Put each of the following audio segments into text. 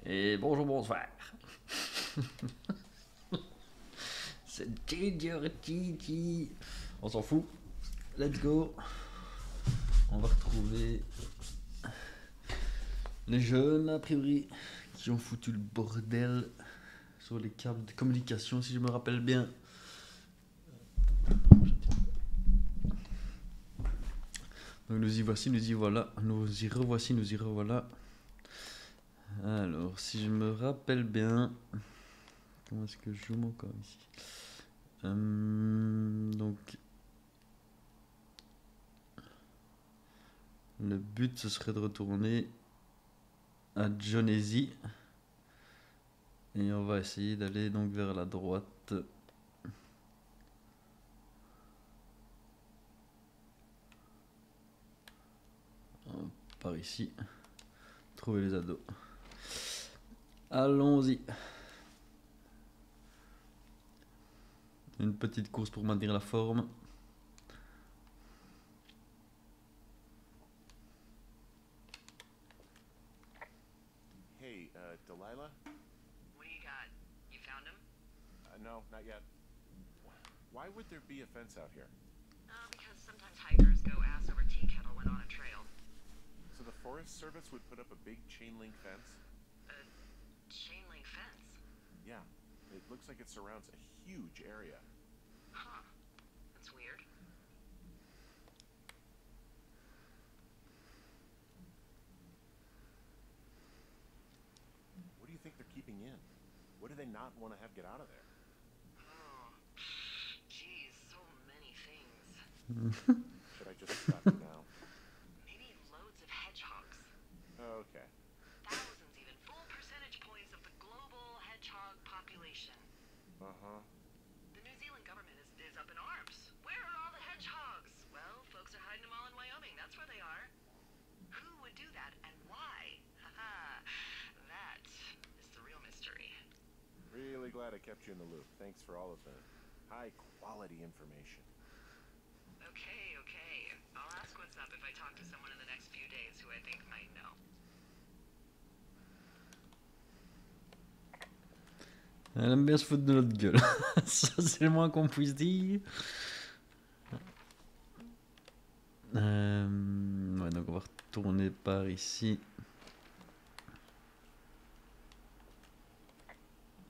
Et bonjour, bonsoir. C'est Gigi. On s'en fout. Let's go. On va retrouver les jeunes, a priori, qui ont foutu le bordel sur les câbles de communication, si je me rappelle bien. Donc nous y voici, nous y voilà. Nous y revoici, nous y revoilà. Alors, si je me rappelle bien... Comment est-ce que je joue mon corps ici? Donc... Le but, ce serait de retourner à Jonesy. Et on va essayer d'aller donc vers la droite. Par ici. Trouver les ados. Allons-y. Une petite course pour maintenir la forme. Hey, Delilah? What do you got? You found him? No, not yet. Why would there be a fence out here? Because sometimes hikers go ass over tea kettle when on a trail. So the Forest Service would put up a big chain link fence? A chain link fence? Yeah. It looks like it surrounds a huge area. Huh. That's weird. What do you think they're keeping in? What do they not want to have get out of there? Oh. Geez, so many things. Should I just stop you now? Maybe loads of hedgehogs. Okay. Thousands even. Full percentage points of the global hedgehog population. Uh-huh. The New Zealand government is up in arms. Where are all the hedgehogs? Well, folks are hiding them all in Wyoming. That's where they are. Who would do that and why? Haha. That is the real mystery. Really glad I kept you in the loop. Thanks for all of the high-quality information. Okay, okay. I'll ask what's up if I talk to someone in the next few days who I think might know. Elle aime bien se foutre de notre gueule. Ça, c'est le moins qu'on puisse dire. Ouais, donc on va retourner par ici.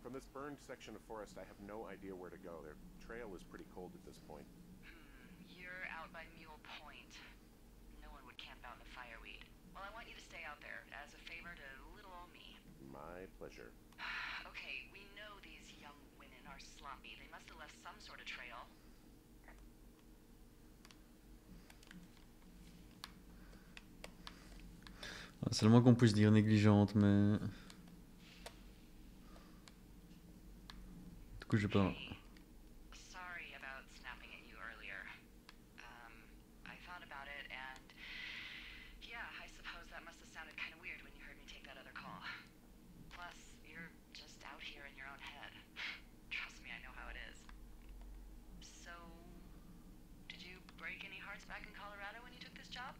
From this burned section of forest, I have no idea where to go. Their trail is pretty cold at this point. You're out by Mule Point. No one would camp out in the fireweed. Well, I want you to stay out there as a favor to little old me. My pleasure. Okay, we know these young women are sloppy. They must have left some sort of trail. C'est le moins qu'on puisse dire, négligente, mais... Du coup, j'ai pas... Hey, sorry about snapping at you earlier. I thought about it and... Yeah, I suppose that must have sounded kind of weird when you heard me take that other call. Plus, you're just out here in your own head. Trust me, I know how it is. So... Did you break any hearts back in Colorado when you took this job?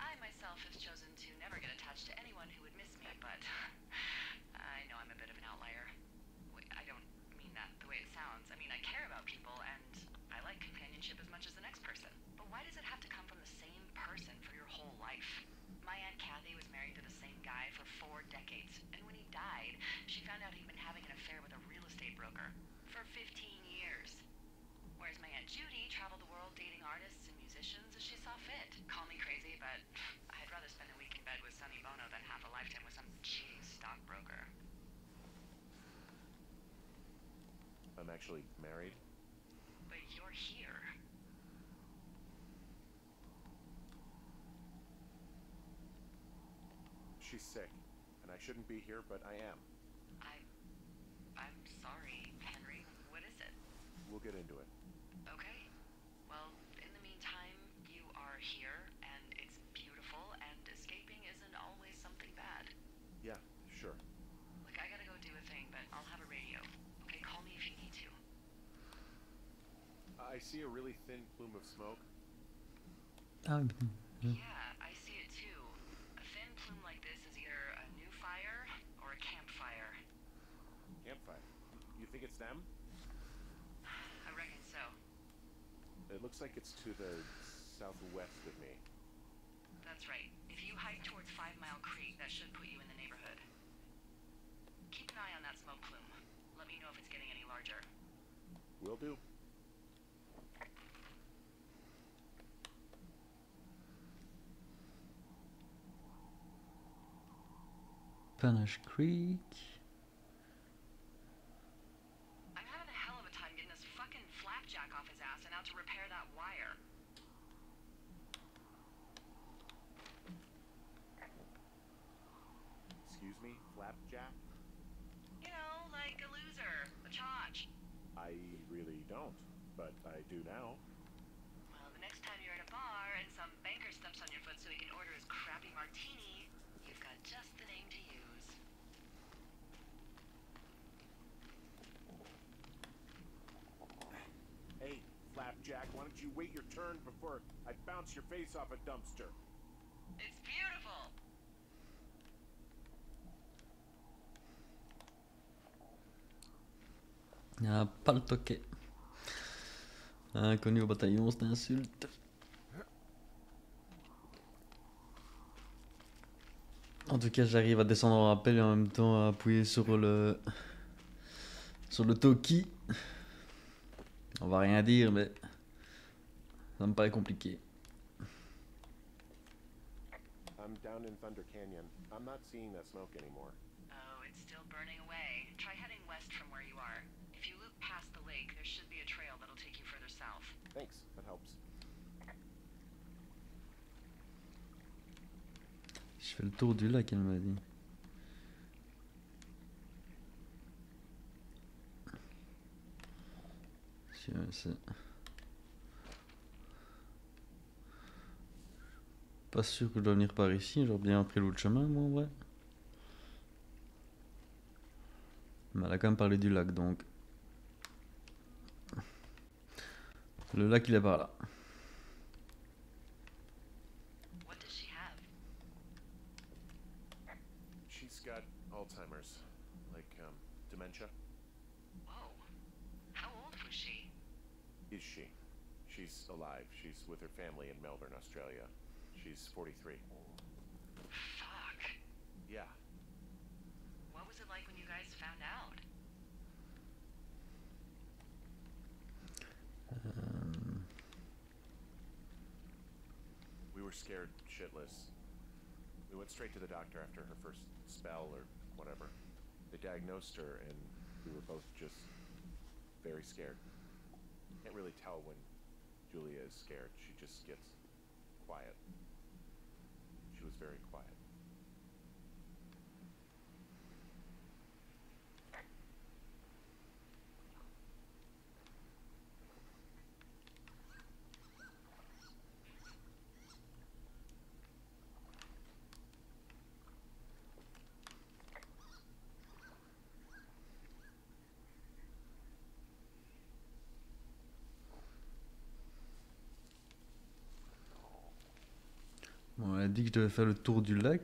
I myself have chosen to never get attached to anyone who would miss me, but I know I'm a bit of an outlier. Wait, I don't mean that the way it sounds. I mean, I care about people, and I like companionship as much as the next person. But why does it have to come from the same person for your whole life? My Aunt Kathy was married to the same guy for 4 decades, and when he died, she found out he'd been having an affair with a real estate broker for 15 years. Whereas my Aunt Judy traveled the world dating artists and musicians as she saw fit. Call me crazy, but I'd rather spend a week in bed with Sonny Bono than half a lifetime with some cheese stockbroker. I'm actually married. But you're here. She's sick, and I shouldn't be here, but I am. I'm sorry, Henry. What is it? We'll get into it. Okay. Well, in the meantime, you are here, and it's beautiful, and escaping isn't always something bad. Yeah, sure. Look, I gotta go do a thing, but I'll have a radio. Okay, call me if you need to. I see a really thin plume of smoke. Ah, Yeah, I see it too. A thin plume like this is either a new fire think it's them? I reckon so. It looks like it's to the southwest of me. That's right. If you hike towards 5 Mile Creek, that should put you in the neighborhood. Keep an eye on that smoke plume. Let me know if it's getting any larger. Will do. Panache Creek. I'm having a hell of a time getting this fucking flapjack off his ass and out to repair that wire. Excuse me, Flapjack? You know, like a loser, a chotch. I really don't, but I do now. Well, the next time you're at a bar and some banker stumps on your foot so he can order his crappy martini, you've got just the name to use. Hey, Flapjack, why don't you wait your turn before I bounce your face off a dumpster? It's beautiful. Ah, pas le toquet. Inconnu au bataillon, c'est insulte. En tout cas, j'arrive à descendre en rappel et en même temps à appuyer sur le Toki. On va rien dire, mais ça me paraît compliqué. I'm down in Thunder Canyon. I'm not seeing that smoke anymore. Oh, it's still burning away. Try heading west from where you are. If you loop past the lake, there should be a trail that'll take you further south. Thanks, that helps. Je fais le tour du lac, elle m'a dit. C'est pas sûr que je dois venir par ici, j'aurais bien pris l'autre chemin, moi, en vrai. Mais elle a quand même parlé du lac, donc. Le lac, il est par là. What does she have? She's got Alzheimer's, like dementia. Whoa. How old was she? Is she? She's alive. She's with her family in Melbourne, Australia. She's 43. Fuck. Yeah. What was it like when you guys found out? We were scared shitless. We went straight to the doctor after her first spell or whatever. They diagnosed her and we were both just very scared. Can't really tell when Julia is scared. She just gets quiet. She was very quiet. Bon, elle a dit que je devais faire le tour du lac.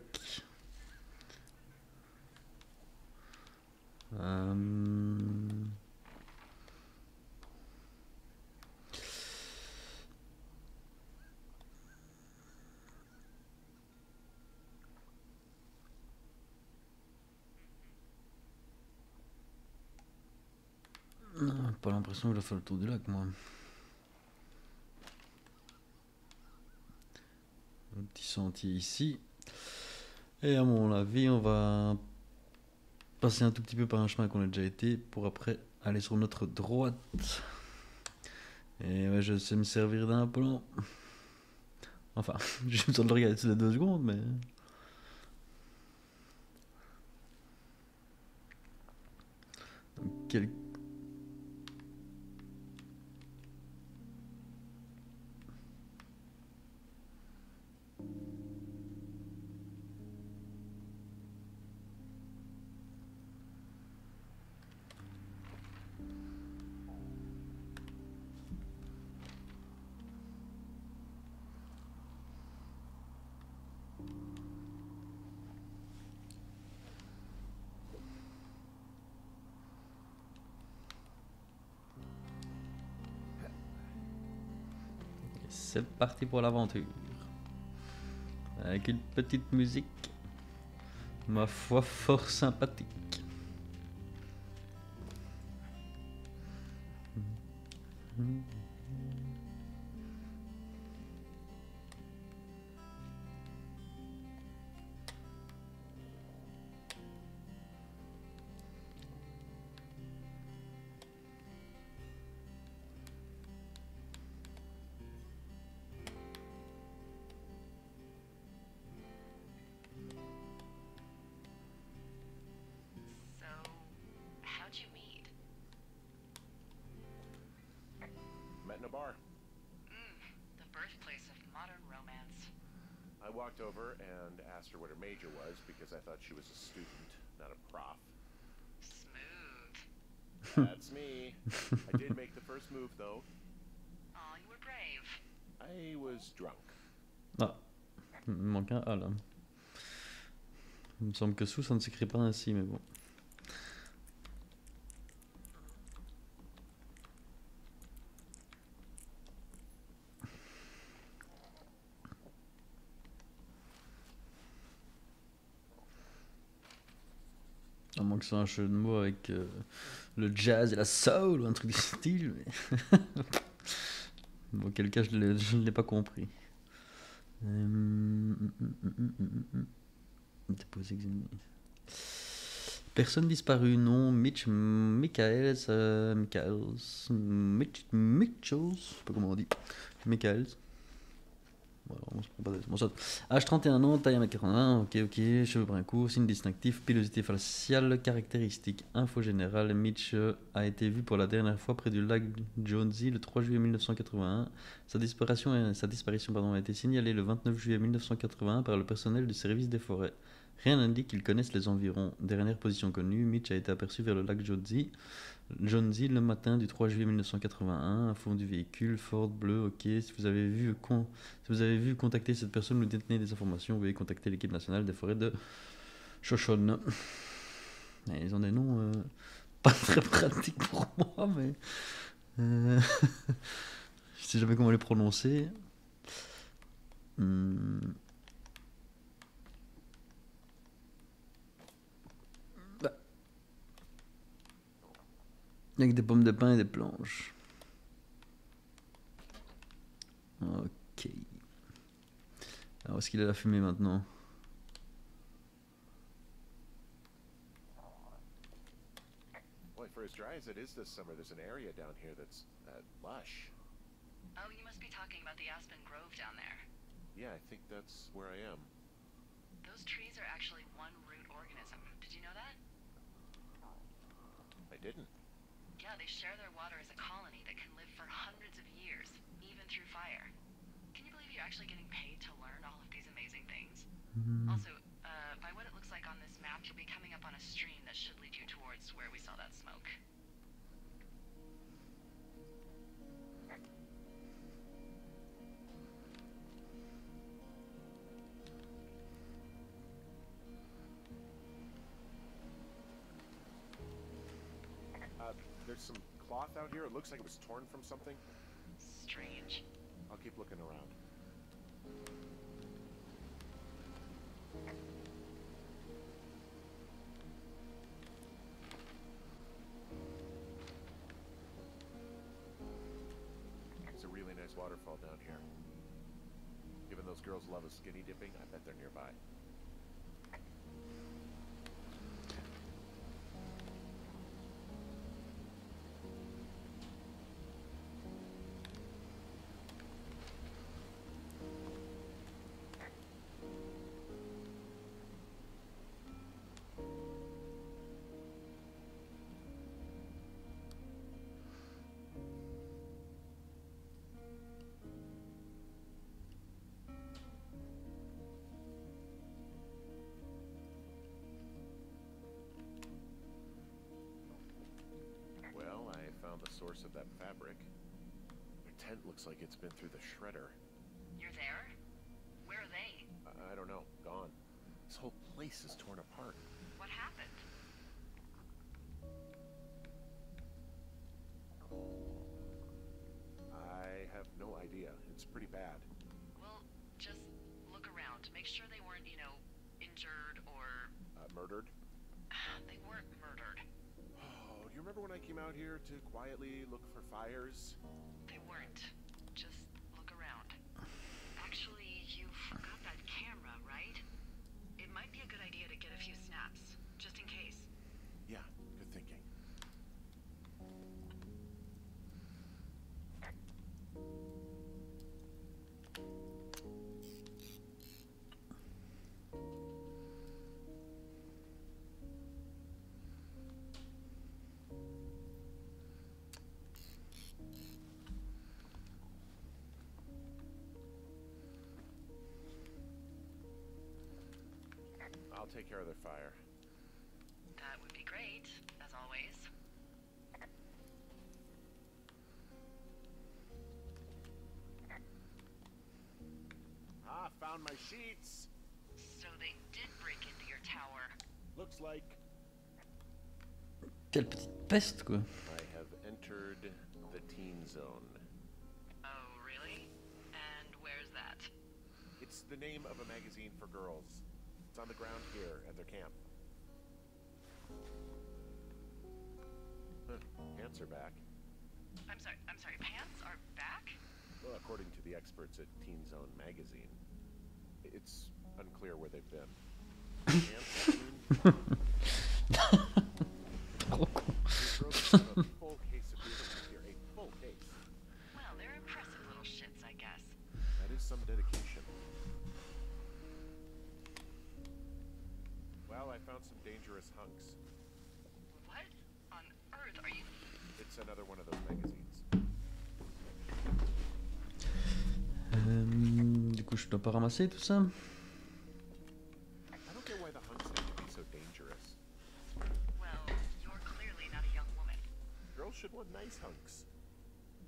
Pas l'impression que je dois faire le tour du lac, moi. Un petit sentier ici. Et à mon avis, on va passer un tout petit peu par un chemin qu'on a déjà été pour après aller sur notre droite. Et ouais, je sais me servir d'un plan. Enfin, j'ai besoin de le regarder sur les 2 secondes, mais. Donc, quel... c'est parti pour l'aventure. Avec une petite musique, ma foi, fort sympathique. So, how'd you meet? Met in a bar. The birthplace of modern romance. I walked over and asked her what her major was because I thought she was a student, not a prof. Smooth. That's me. I did make the first move though. Oh, you were brave. I was drunk. Ah, il me manque un A là. Il me semble que sous ça ne s'écrit pas ainsi, mais bon. À moins que ce soit un jeu de mots avec le jazz et la soul ou un truc du style. Mais... bon, auquel cas je ne l'ai pas compris. Déposer, examiner. Personne disparue, non. Mitch Michaels, Mitchells, je sais pas comment on dit. Michaels. Voilà, on se prend pas de... Bon, soit. Âge 31 ans, taille 1m81, ok, cheveux bruns courts, signe distinctif, pilosité faciale, caractéristiques, info générale. Mitch a été vu pour la dernière fois près du lac Jonesy le 3 juillet 1981. Sa disparition a été signalée le 29 juillet 1981 par le personnel du service des forêts. Rien n'indique qu'ils connaissent les environs. Dernière position connue, Mitch a été aperçu vers le lac Jonesy le matin du 3 juillet 1981, à fond du véhicule, Ford bleu, ok. Si vous avez vu contacter cette personne ou détenir des informations, vous pouvez contacter l'équipe nationale des forêts de Shoshone. Et ils ont des noms pas très pratiques pour moi, mais je sais jamais comment les prononcer. Avec des pommes de pin et des planches. Ok. Alors, où est-ce qu'il a la fumée maintenant? Boy, for as dry as it is this summer, there's an area down here that's lush. Oh, you must be talking about the Aspen Grove down there. Yeah, I think that's where I am. Those trees are actually one root organism. Did you know that? I didn't. Yeah, they share their water as a colony that can live for hundreds of years, even through fire. Can you believe you're actually getting paid to learn all of these amazing things? Also, by what it looks like on this map, you'll be coming up on a stream that should lead you towards where we saw that smoke. There's some cloth out here. It looks like it was torn from something. Strange. I'll keep looking around. It's a really nice waterfall down here. Given those girls love a skinny dipping, I bet they're nearby. Well, I found the source of that fabric. Their tent looks like it's been through the shredder. You're there? Where are they? I don't know. Gone. This whole place is torn apart. What happened? I have no idea. It's pretty bad. Make sure they weren't, you know, injured or Murdered? they weren't murdered. Oh, do you remember when I came out here to quietly look for fires? They weren't. Just look around. Actually, you forgot that camera, right? It might be a good idea to get a few snaps, just in case. Yeah, good thinking. I'll take care of the fire. That would be great, as always. Ah, found my sheets! So they did break into your tower. Looks like Quelle petite peste, quoi. I have entered the teen zone. Oh, really? And where's that? It's the name of a magazine for girls. It's on the ground here at their camp. Huh, pants are back. I'm sorry, pants are back? Well, according to the experts at Teen Zone magazine. It's unclear where they've been. Pants are clean. Trop con. These girls have a full case of beer here. A full case. Well, they're impressive little shits, I guess. That is some dedication. Well, I found some dangerous hunks. What on earth are you... It's another one of those magazines. Du coup, je dois pas ramasser tout ça. I don't get why the hunks have to be so dangerous. Well, you're clearly not a young woman. Girls should want nice hunks.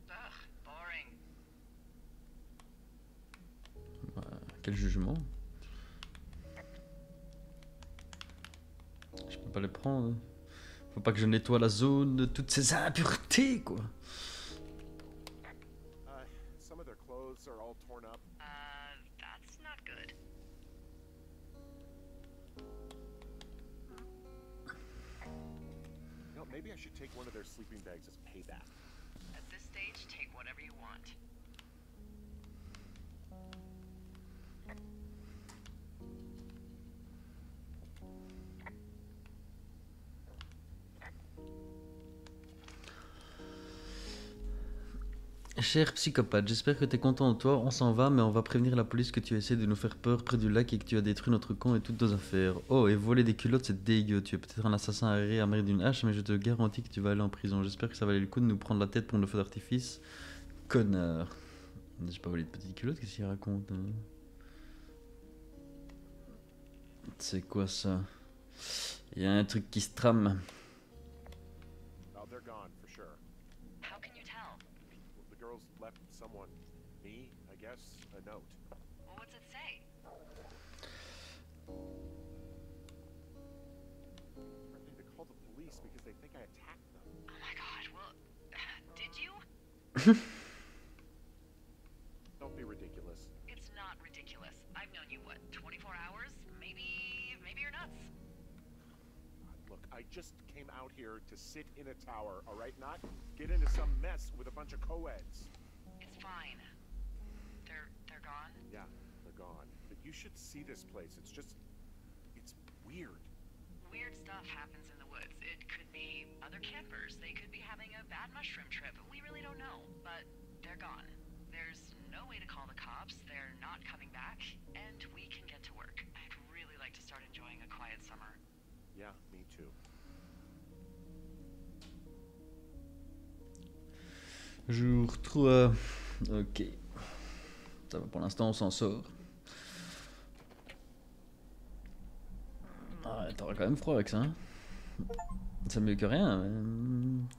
Ugh, boring. Quel jugement. Je peux pas les prendre. Faut pas que je nettoie la zone de toutes ces impuretés, quoi. Some of their clothes are all torn up. That's not good. You know, maybe I should take one of their sleeping bags as payback. At this stage, take whatever you want. Cher psychopathe, j'espère que t'es content de toi. On s'en va, mais on va prévenir la police que tu essaies de nous faire peur près du lac et que tu as détruit notre camp et toutes nos affaires. Oh, et voler des culottes, c'est dégueu. Tu es peut-être un assassin aéré armé d'une hache, mais je te garantis que tu vas aller en prison. J'espère que ça valait le coup de nous prendre la tête pour nos feux d'artifice. Connard. J'ai pas volé de petites culottes, qu'est-ce qu'il raconte, hein? C'est quoi ça? Il y a un truc qui se trame. Oh, they're gone for sure. How can you tell? The girls left someone, me, I guess, a note. Well, what's it say? Threatening to call the police because they think I attacked them. Oh my god, well, did you? Don't be ridiculous. It's not ridiculous. I've known you, what, 24 hours? Maybe you're nuts. Look, I just came out here to sit in a tower, all right? Not get into some mess with a bunch of co-eds. It's fine. They're gone? Yeah, they're gone. But you should see this place. It's weird. Weird stuff happens in the woods. It could be other campers. They could be having a bad mushroom trip. We really don't know, but they're gone. There's no way to call the cops. They're not coming back, and we can get to work. I'd really like to start enjoying a quiet summer. Yeah, me too. Jour 3. Ok. Ça va, pour l'instant, on s'en sort. Ah, t'auras quand même froid avec ça, hein. C'est mieux que rien.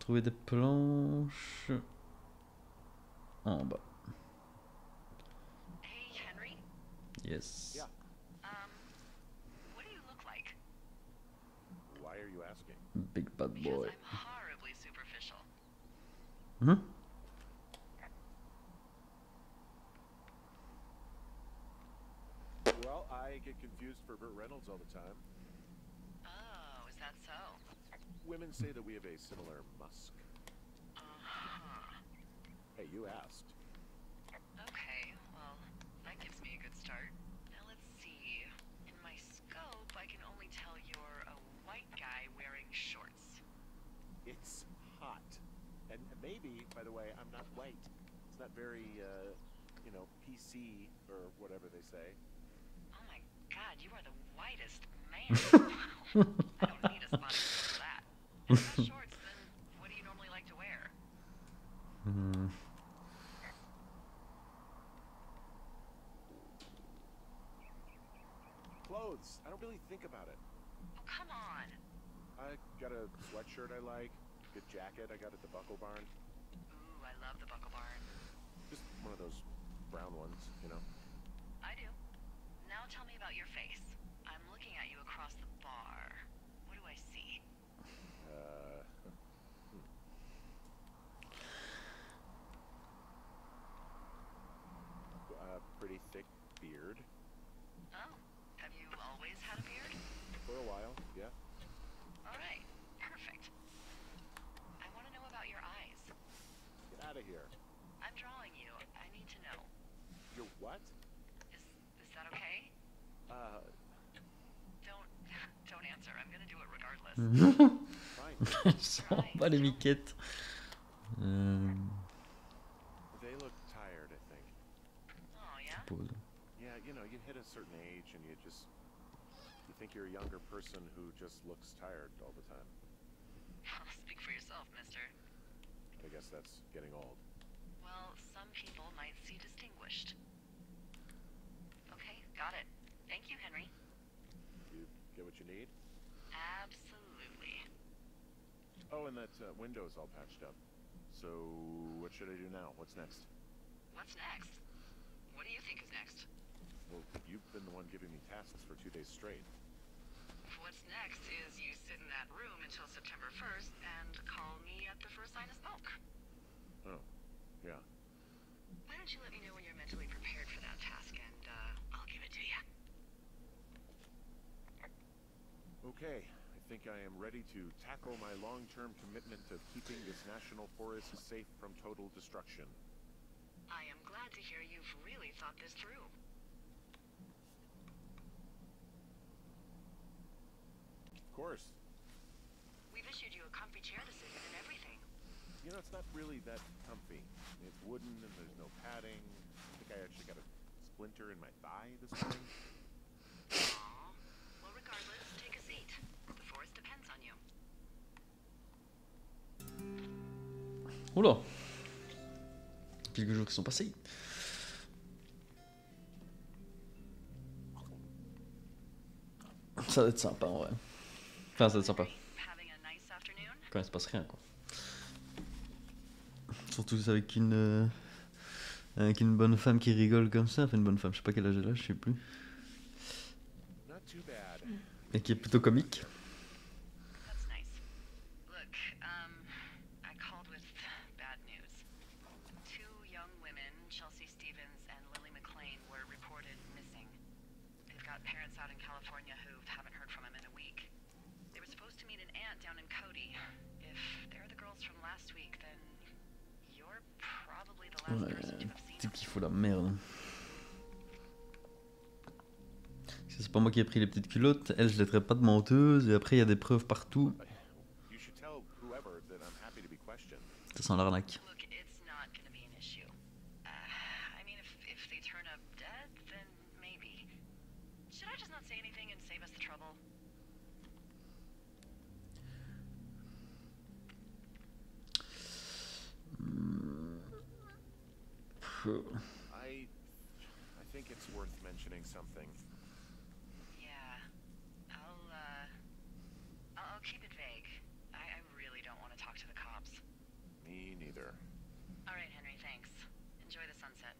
Trouver des planches en bas. Hey, Henry? Yes. Yeah. What do you look like? Why are you asking? Big bad Because boy. I'm horribly superficial. Well, I used for Burt Reynolds all the time. Oh, is that so? Women say that we have a similar musk. Uh-huh. Hey, you asked. Okay, well, that gives me a good start. Now let's see. In my scope, I can only tell you're a white guy wearing shorts. It's hot. And maybe, by the way, I'm not white. It's not very, you know, PC or whatever they say. Oh my god, you are the whitest man. I don't need a spot for that. And if that's shorts, then what do you normally like to wear? Clothes. I don't really think about it. Oh, come on. I got a sweatshirt I like, good jacket I got at the Buckle Barn. Ooh, I love the Buckle Barn. Just one of those brown ones, you know. I do. Now tell me about your face. I'm looking at you across the bar. What do I see? Pretty thick beard. Oh, have you always had a beard? For a while, yeah. All right, perfect. I want to know about your eyes. Get out of here. I'm drawing you. I need to know. You're what? Is that okay? Don't answer. I'm gonna do it regardless. Fine. Je sens pas les miquettes. They look tired, I think. Oh yeah. Pause. Yeah, you know, you hit a certain age and you think you're a younger person who just looks tired all the time. Speak for yourself, mister. I guess that's getting old. Well, some people might see distinguished. Okay, got it. Thank you, Henry. You get what you need? Absolutely. Oh, and that window's all patched up. So, what should I do now? What's next? What's next? What do you think is next? Well, you've been the one giving me tasks for 2 days straight. What's next is you sit in that room until September 1st and call me at the first sign of smoke. Oh, yeah. Why don't you let me know when you're mentally prepared for that task and I'll give it to you. Okay, I think I am ready to tackle my long-term commitment of keeping this national forest safe from total destruction. I am glad to hear you've really thought this through. Of course. We've issued you a comfy chair to sit in and everything. You know, it's not really that comfy. It's wooden and there's no padding. I think I actually got a splinter in my thigh this morning. Aw. Well, regardless, take a seat. The forest depends on you. Oula. Quelques jours qui sont passés. Ça va être sympa en vrai. Enfin, ça va être sympa. Having a nice afternoon? Quand il se passe rien quoi. Surtout avec une bonne femme qui rigole comme ça. Enfin, une bonne femme, je sais pas quel âge elle a, je sais plus. Not too bad. Et qui est plutôt comique. That's nice. Look, I called with bad news. 2 young women, Chelsea Stevens and Lily McLean, were reported missing. They've got parents out in California who haven't heard from them in a week. They were supposed to meet an aunt down in Cody. If they're the girls from last week, then you're probably the last Ouais, person to have seen type them. qui fout la merde. C'est pas moi qui ai pris les petites culottes, elle je les traite pas de menteuse et après il y a des preuves partout. You should tell whoever that I'm happy to be questioned. Ça sent l'arnaque. Look, it's not going to be an issue. I mean, if they turn up dead, then maybe. Should I just not say anything and save us the trouble? I think it's worth mentioning something. Yeah. I'll keep it vague. I really don't want to talk to the cops. Me neither. All right, Henry, thanks. Enjoy the sunset.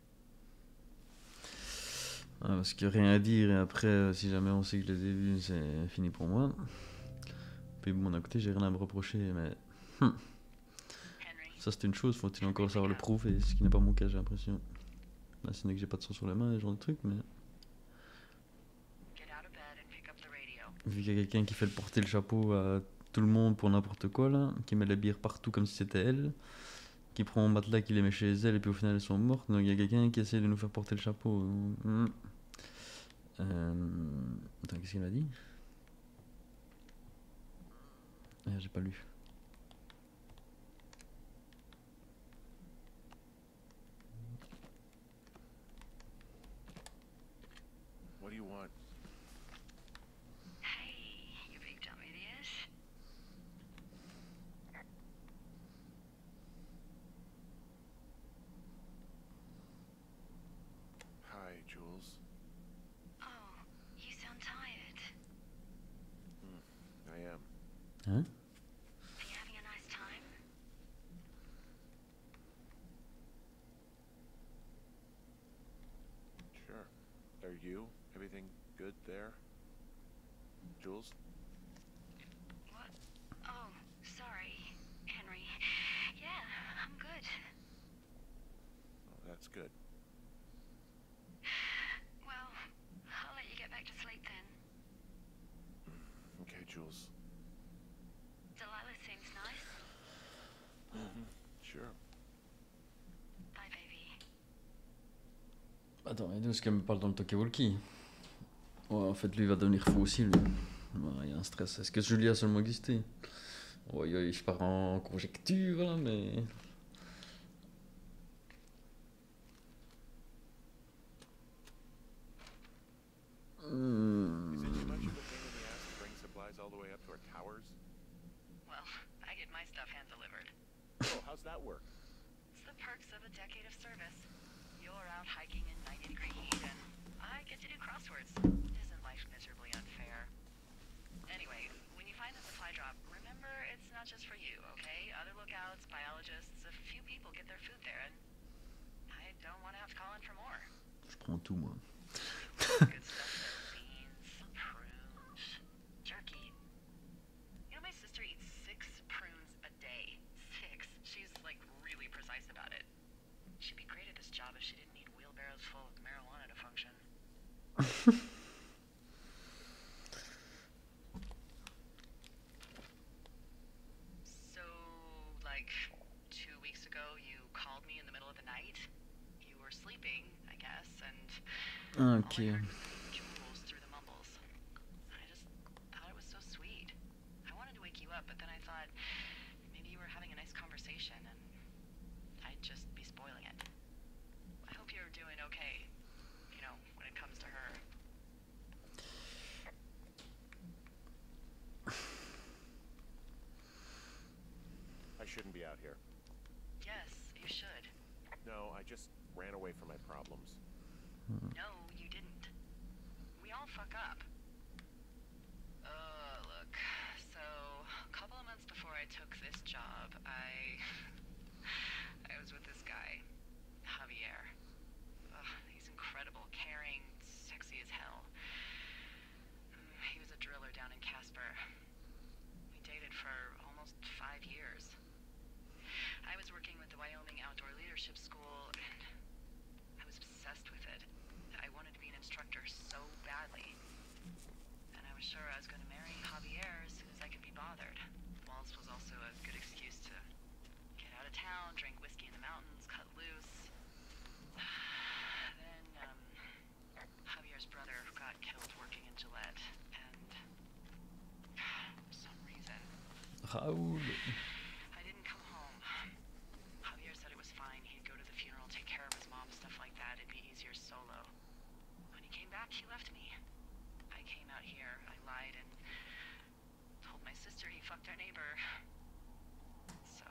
Ouais, parce que rien à dire et après si jamais on sait que je les ai vus c'est fini pour moi. Puis bon d'un côté j'ai rien à me reprocher mais Henry, ça c'est une chose, faut-il encore savoir le prouver, ce qui n'est pas mon cas j'ai l'impression. Là ce n'est que j'ai pas de sang sur les mains et ce genre de trucs mais... get out of bed Vu qu'il y a quelqu'un qui fait porter le chapeau à tout le monde pour n'importe quoi, là, qui met la bière partout comme si c'était elle, qui prend un matelas, qui les met chez elle, et puis au final elles sont mortes. Donc il y a quelqu'un qui essaie de nous faire porter le chapeau. Attends, qu'est-ce qu'il a dit? Ah, j'ai pas lu. What do you want? Hey, you big dumb idiot. Hi, Jules. Oh, you sound tired. I am. Hein? Are you having a nice time? Sure. Are you? Everything good there? Jules? What? Oh, sorry, Henry. Yeah, I'm good. Oh, that's good. Well, I'll let you get back to sleep then. Okay, Jules. Delilah seems nice. Sure. Bye, baby. Attends, et d'où est-ce qu'elle me parle dans le talkie-walkie? Ouais, en fait, lui va devenir fou aussi, lui. Ouais, il y a un stress. Est-ce que Julie a seulement existé? Ouais, je pars en conjecture, là, mais... Is it too much of a pain in the ass to bring supplies all the way up to our towers? Well, I get my stuff hand-delivered. Oh, how's that work? It's the perks of a decade of service. You're out hiking in 90-degree heat, and I get to do crosswords. Isn't life miserably unfair? Anyway, when you find the supply drop, remember it's not just for you, okay? Other lookouts, biologists, a few people get their food there, and I don't want to have to call in for more. Je prends tout, moi. Good stuff there. Beans, prunes, jerky. You know, my sister eats 6 prunes a day. 6. She's, like, really precise about it. She'd be great at this job if she didn't need wheelbarrows full of marijuana to function. So, like, 2 weeks ago, you called me in the middle of the night. You were sleeping, I guess, and all I Ok. heard was the jewels through the mumbles. I just thought it was so sweet. I wanted to wake you up, but then I thought maybe you were having a nice conversation, and I'd just be spoiling it. I hope you're doing okay, you know, when it comes to her. I shouldn't be out here. Yes, you should. No, I just ran away from my problems. No, you didn't. We all fuck up. Look. So, a couple of months before I took this job, I was with this guy, Javier. He's incredible, caring, sexy as hell. He was a driller down in Casper. We dated for almost 5 years. I was working with the Wyoming Outdoor Leadership School, and I was obsessed with it. I wanted to be an instructor so badly. And I was sure I was going to marry Javier as soon as I could be bothered. Walls was also a good excuse to get out of town, drink whiskey in the mountains, cut loose. Then, Javier's brother got killed working in Gillette, and for some reason, Raoul. I didn't come home. Javier said it was fine. He'd go to the funeral, take care of his mom, stuff like that. It'd be easier solo. When he came back, he left me. I came out here. I lied and told my sister he fucked our neighbor. So,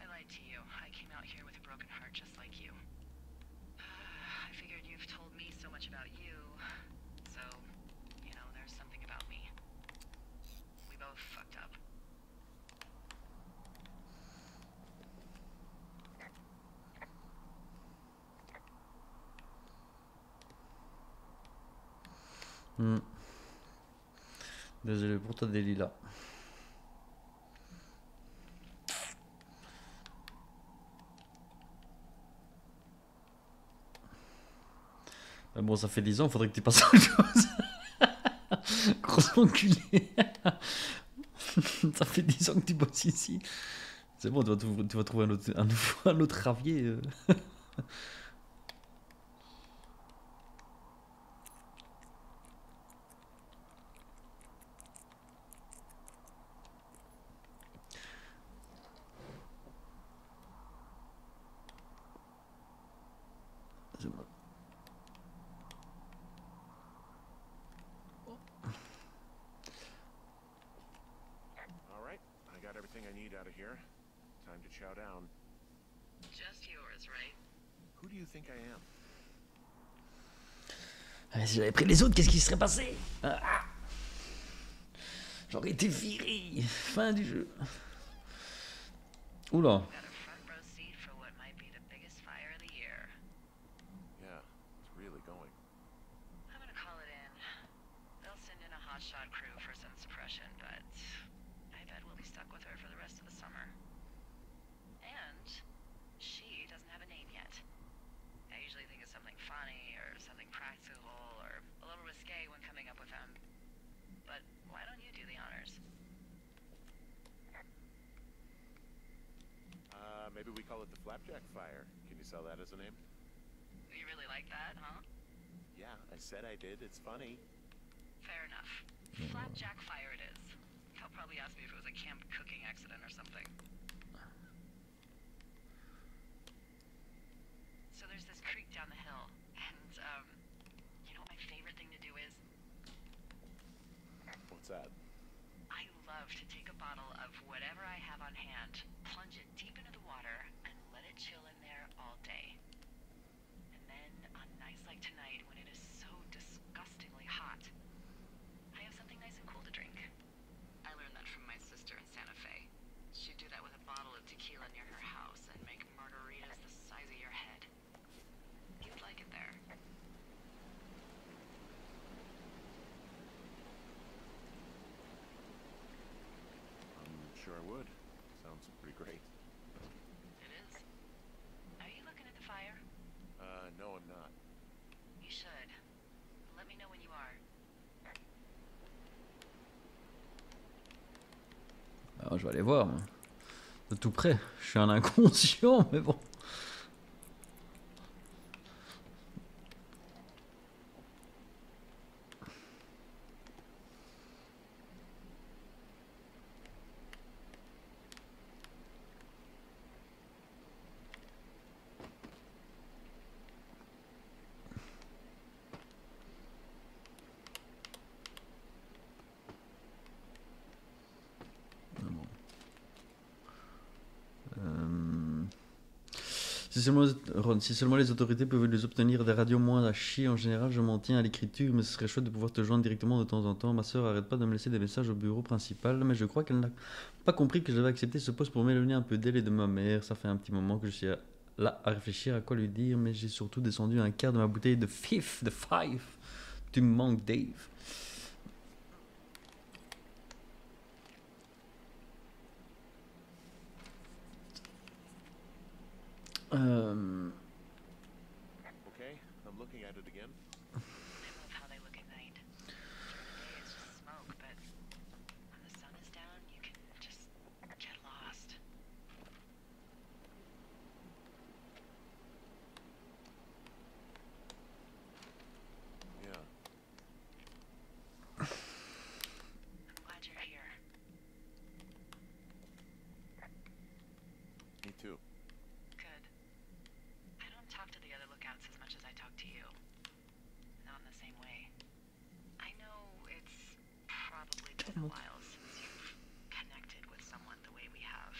I lied to you. I came out here with a broken heart just like you. I figured you've told me so much about you, so, you know, there's something about me. We both fucked up. Désolé pour toi, Delilah. Mais bon, ça fait 10 ans, faudrait que tu passes à autre chose. Gros enculé. Ça fait 10 ans que tu bosses ici. C'est bon, tu vas trouver un autre ravier. C'est bon. All right, I got everything I need out of here. Time to chow down. Just yours, right? Who do you think I am? Ah, si j'avais pris les autres, qu'est-ce qui se serait passé? J'aurais été viré. Fin du jeu. Oula. Got a front row seat for what might be the biggest fire of the year. Yeah, it's really going. I'm gonna call it in. They'll send in a hotshot crew for some suppression, but I bet we'll be stuck with her for the rest of the summer. And she doesn't have a name yet. I usually think of something funny or something practical or a little risque when coming up with them. But why don't you do the honors? Maybe we call it the Flapjack Fire. Can you sell that as a name? You really like that, huh? Yeah, I said I did. It's funny. Fair enough. Flapjack fire it is. They'll probably ask me if it was a camp cooking accident or something. So there's this creek down the hill, and you know what my favorite thing to do is? What's that? I love to take a bottle of whatever I have on hand, plunge it deep into the water, and let it chill in there all day. And then, on nights like tonight, when it is so disgustingly hot, I have something nice and cool to drink. I learned that from my sister in Santa Fe. She'd do that with a bottle of tequila near her house and make margaritas the size of your head. You'd like it there. I'm sure I would. Sounds pretty great. It is. Are you looking at the fire? No, I'm not. You should. Let me know when you are. Alors, je vais aller voir. Moi. De tout près. Je suis un inconscient, mais bon. Si seulement les autorités pouvaient nous obtenir des radios moins à chier en général, je m'en tiens à l'écriture, mais ce serait chouette de pouvoir te joindre directement de temps en temps. Ma soeur arrête pas de me laisser des messages au bureau principal, mais je crois qu'elle n'a pas compris que j'avais accepté ce poste pour m'éloigner un peu d'elle et de ma mère. Ça fait un petit moment que je suis là à réfléchir à quoi lui dire, mais j'ai surtout descendu un quart de ma bouteille de Five. Tu me manques, Dave. Okay, I'm looking at it again. I love how they look at night. During the day it's just smoke, but when the sun is down, you can just get lost. Yeah. I'm glad you're here. Me too. Good. I don't talk to the other lookouts as much as I talk to you. Not in the same way. I know it's probably been a while since you've connected with someone the way we have.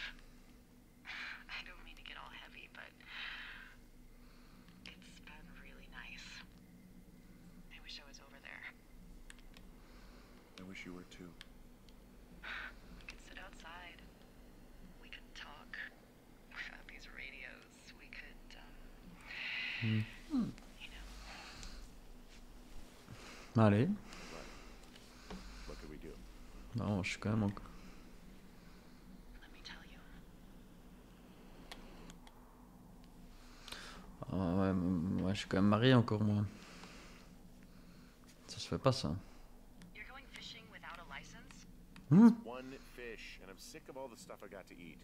I don't mean to get all heavy, but it's been really nice. I wish I was over there. I wish you were too. We could sit outside. We could talk without these radios. We could, you know. Allez. What could we do? Non, je suis quand même encore. Let me tell you. Ah ouais, je suis quand même marié encore, moi. Ça se fait pas, ça. You're going fishing Hmm. It's one fish, and I'm sick of all the stuff I got to eat.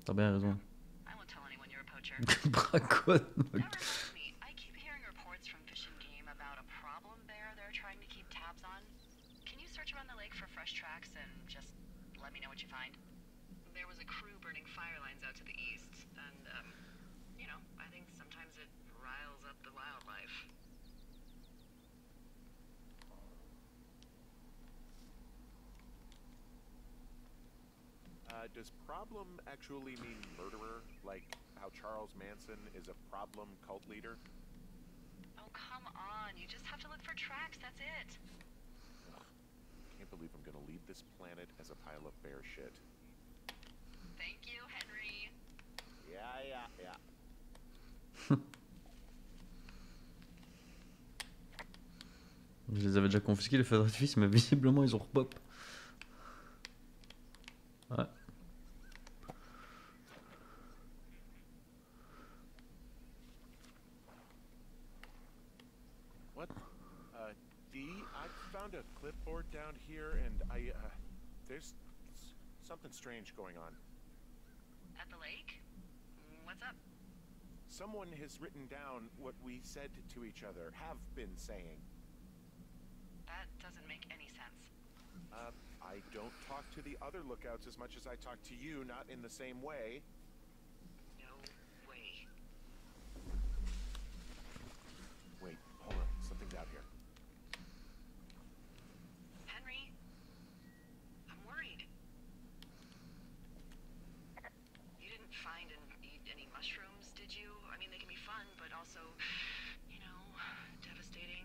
T'as bien raison. I won't tell anyone you're a poacher. Bracon. That reminds me, I keep hearing reports from Fish and Game about a problem bear they're trying to keep tabs on. Can you search around the lake for fresh tracks and just let me know what you find? There was a crew burning fire lines out to the east, and, you know, I think sometimes it riles up the wildlife. Does problem actually mean murderer? Like how Charles Manson is a problem cult leader? Oh, come on. You just have to look for tracks, that's it. Ugh, can't believe I'm gonna leave this planet as a pile of bear shit. Thank you, Henry. Yeah. Je les avais déjà confisqués les feux d'artifice, mais visiblement ils ont repop. Ouais. What? Dee, I found a clipboard down here, and there's something strange going on. At the lake? What's up? Someone has written down what we said to each other, have been saying. That doesn't make any sense. I don't talk to the other lookouts as much as I talk to you, not in the same way. No way. Wait, hold on, something's out here. Henry? I'm worried. You didn't find and eat any mushrooms, did you? I mean, they can be fun, but also, you know, devastating.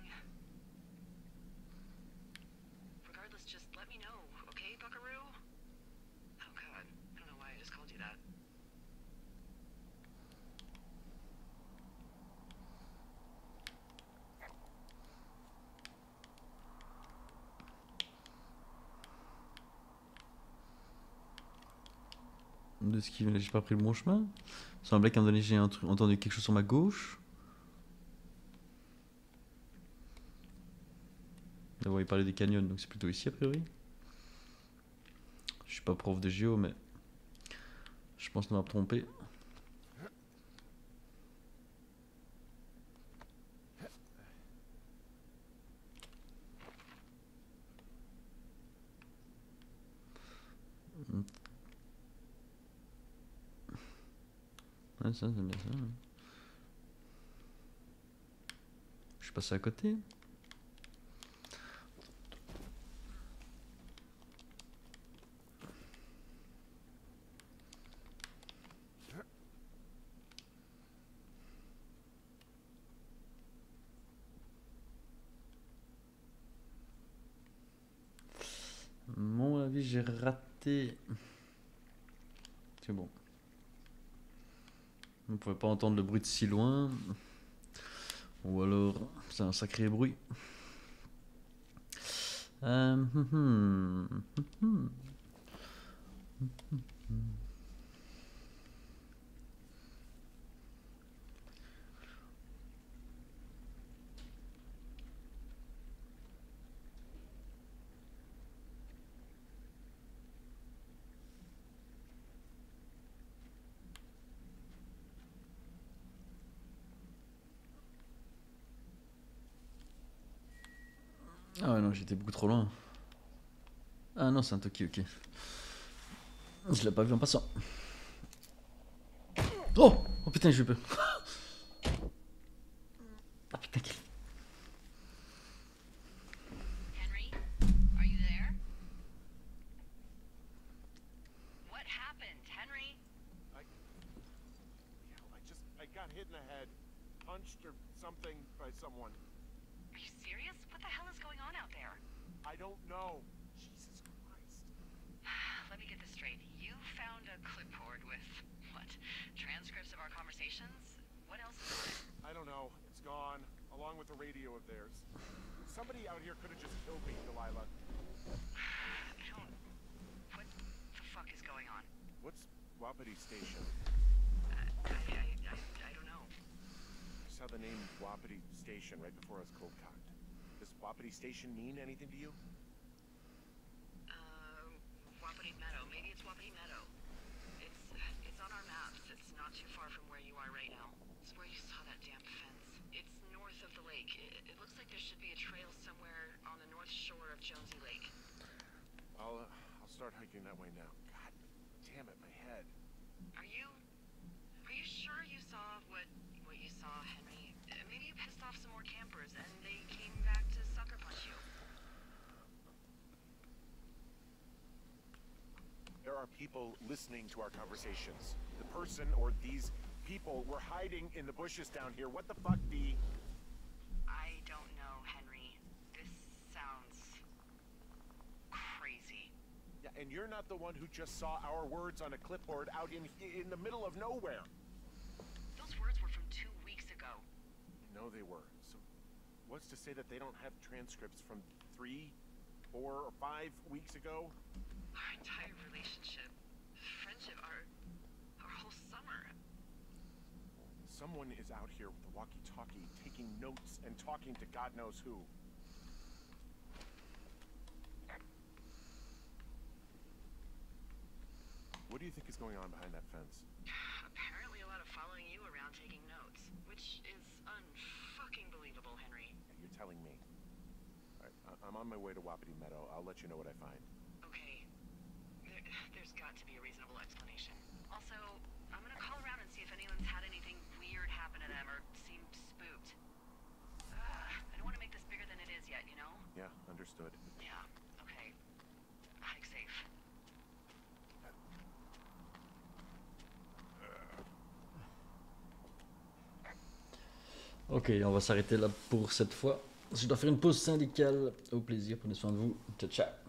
Regardless, just let me know, okay, Buckaroo? Oh god, I don't know why I just called you that. De ce qui j'ai pas pris le bon chemin. Il semblait qu'à un moment donné j'ai entendu quelque chose sur ma gauche. D'abord il parlait des canyons, donc c'est plutôt ici a priori. Je suis pas prof de géo, mais je pense ne m'avoir trompé. Ouais, ça c'est bien ça. Je suis passé à côté. À mon avis, j'ai raté. C'est bon. On ne pouvait pas entendre le bruit de si loin. Ou alors, c'est un sacré bruit. Ah ouais, non, j'étais beaucoup trop loin. Ah non, c'est un Toki, ok. Je l'ai pas vu en passant. Oh! Oh putain, j'ai eu peur. Ah putain, quel... Henry, are you there? What happened, Henry? I got hit in the head, punched or something by someone. Are you serious? What the hell is going on out there? I don't know. Jesus Christ. Let me get this straight. You found a clipboard with, what, transcripts of our conversations? What else is on it? I don't know. It's gone, along with the radio of theirs. Somebody out here could have just killed me, Delilah. I don't... What the fuck is going on? What's Wapiti Station? I don't know. I saw the name Wapiti Station right before I was cold cocked. Does Wapiti Station mean anything to you? too far from where you are right now. It's where you saw that damn fence. It's north of the lake. It looks like there should be a trail somewhere on the north shore of Jonesy Lake. I'll start hiking that way now. God damn it, my head. Are you sure you saw what you saw, Henry? Maybe you pissed off some more campers and they came back to sucker punch you. There are people listening to our conversations. The person or these people were hiding in the bushes down here. What the fuck, D? I don't know, Henry. This sounds crazy. Yeah, and you're not the one who just saw our words on a clipboard out in the middle of nowhere. Those words were from 2 weeks ago. No, they were. So, what's to say that they don't have transcripts from 3, 4, or 5 weeks ago? Our entire relationship, friendship, our whole summer. Someone is out here with a walkie-talkie, taking notes and talking to God knows who. What do you think is going on behind that fence? Apparently a lot of following you around taking notes, which is unfucking believable, Henry. You're telling me. All right, I'm on my way to Wapiti Meadow. I'll let you know what I find. Okay. There's got to be a reasonable explanation. Also, I'm gonna call around and see if anyone's had anything weird happen to them or seemed spooked. I don't want to make this bigger than it is yet, you know? Yeah, understood. Yeah, okay. Hike safe. Ok, on va s'arrêter là pour cette fois. Je dois faire une pause syndicale. Au plaisir, prenez soin de vous. Ciao, ciao.